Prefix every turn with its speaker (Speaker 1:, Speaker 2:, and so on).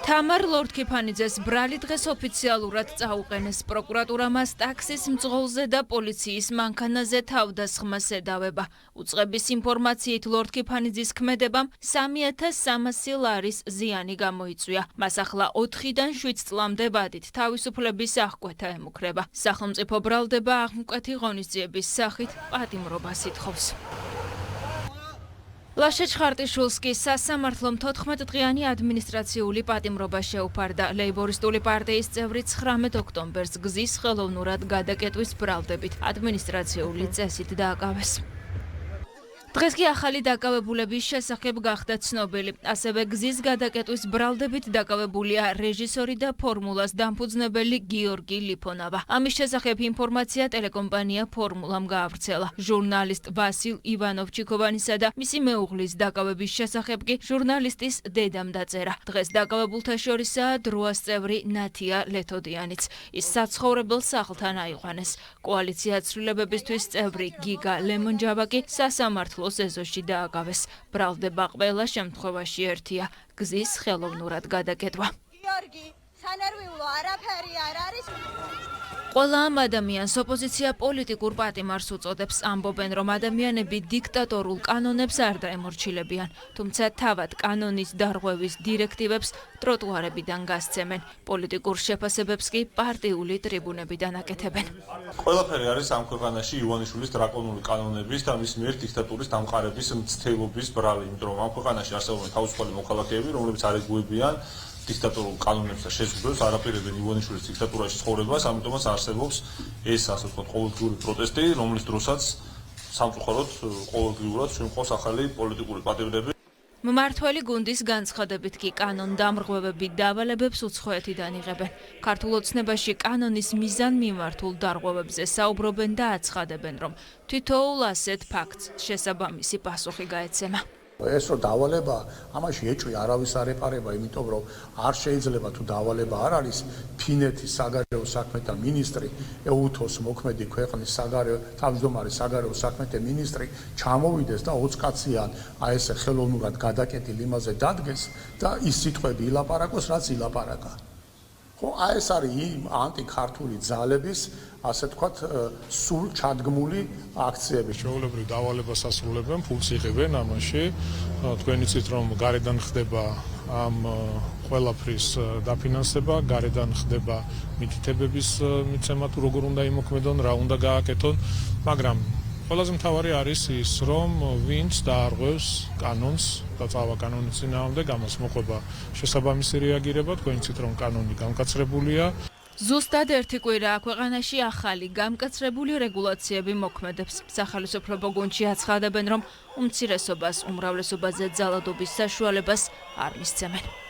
Speaker 1: თამარ ლორდ-ქიფანიძეს ბრალი დღეს ოფიციალურად წაუყენეს. პროკურატურა მას ტაქსის მძღოლზე და პოლიციის მანქანაზე თავდასხმას ედავება. უწყების ინფორმაციით ლორდ-ქიფანიძის ქმედებამ 3300 ლარის ზიანი გამოიწვია. მას ახლა 4-დან 7 წლამდე ბადით თავისუფლების აღკვეთა ემუქრება. სახელმწიფო ბრალდება აღმკვეთი ღონისძიების სახით პატიმრობას ითხოვს. ლაშა ჩხარტიშვილს კი სასამართლომ 14 დღიანი ადმინისტრაციული პატიმრობა შეუფარდა. ლეიბორისტული პარტიის წევრი 19 ოქტომბერს გზის ხელოვნურად გადაკეტვის ბრალდებით ადმინისტრაციული წესით დააკავეს. დღეს კი ახალი დაკავებულების შესახებ გახდა ცნობილი. ასევე გზის გადაკეტვის ბრალდებით დაკავებულია რეჟისორი და ფორმულას დამფუძნებელი გიორგი ლიფონავა. ამის შესახებ ინფორმაცია ტელეკომპანია ფორმულამ გაავრცელა. ჟურნალისტ ვასილ ივანოვ-ჩიქოვანისა და მისი მეუღლის დაკავების შესახებ კი ჟურნალისტის დედამ დაწერა. დღეს დაკავებულთა შორისაა დროას წევრი ნათია ლეთოდიანიც. ის საცხოვრებელ სახლთან აიყვანეს. კოალიცია ცვლილებებისთვის წევრი გიგა ლემონჯავაკი სასამართლო ეზოში დააკავეს. ბრალდება ყველა შემთხვევაში ერთია გზის ხელოვნურად გადაკეტვა.
Speaker 2: გიორგი, სანერვიულო არაფერი არ არის.
Speaker 1: ყველა ამ ადამიანს ოპოზიცია პოლიტიკურ პატიმარს უწოდებს. ამბობენ, რომ ადამიანები დიქტატორულ კანონებს არ დაემორჩილებიან, თუმცა თავად კანონის დარღვევის დირექტივებს ტროტუარებიდან გასცემენ. პოლიტიკურ შეფასებებს კი პარტიული ტრიბუნებიდან აკეთებენ.
Speaker 3: ყველაფერი არის ამ ქვეყანაში ივანიშვილის დრაკონული კანონების და მის მიერ დიქტატურის დამყარების მცდელობის ბრალი, იმიტომ რომ ამ ქვეყანაში არსებობენ თავისუფალი მოქალაქეები, რომლებიც არ ეგუებიან დიქტატორულ კანონებს და შეზღუდვებს, არაპირებენ ივანიშვილის დიქტატურაში ცხოვრებას, ამიტომაც არსებობს ეს ასე ვთქვათ ყოველდღიური პროტესტი, რომლის დროსაც სამწუხაროდ ყოველდღიურად შემოყავს ახალი პოლიტიკური პატიმრები.
Speaker 1: მმართველი გუნდის განცხადებით კი კანონდამრღვევები დავალებებს უცხოეთიდან იღებენ. ქართულ ოცნებაში კანონის მიზანმიმართულ დარღვევებზე საუბრობენ და აცხადებენ, რომ თითოეულ ასეთ ფაქტს შესაბამისი პასუხი გაეცემა.
Speaker 4: ეს რომ დავალება, ამაში ეჭვი არავის არ ეპარება, იმიტომ რომ არ შეიძლება თუ დავალება არ არის ფინეთის საგარეო საქმეთა მინისტრი, ეუთოს მოქმედი ქვეყნის თავმჯდომარე საგარეო საქმეთა მინისტრი ჩამოვიდეს და 20 კაციან აი ესე ხელოვნურად გადაკეტილ იმაზე დადგეს და ის სიტყვები ილაპარაკოს, რაც ილაპარაკა. ხო, აი ეს არის იმ ანტიქართული ძალების ასე თქვათ სულ ჩადგმული აქციები.
Speaker 5: ჩვეულებრივ დავალებას ასრულებენ, ფულს იღებენ ამაში. თქვენ იცით რომ გარედან ხდება ამ ყველაფრის დაფინანსება, გარედან ხდება მითითებების მიცემა თუ როგორ უნდა იმოქმედონ, რა უნდა გააკეთონ, მაგრამ ყველაზე მთავარი არის ის, რომ ვინც დაარღვევს კანონს და წავა კანონის წინააღმდეგ, ამას მოყვება შესაბამისი რეაგირება. თქვენ იცით რომ კანონი გამკაცრებულია.
Speaker 1: ზუსტად ერთი კვირაა ქვეყანაში ახალი გამკაცრებული რეგულაციები მოქმედებს. სახელმწიფო გუნდში აცხადებენ, რომ უმცირესობას უმრავლესობაზე ძალადობის საშუალებას არ მისცემენ.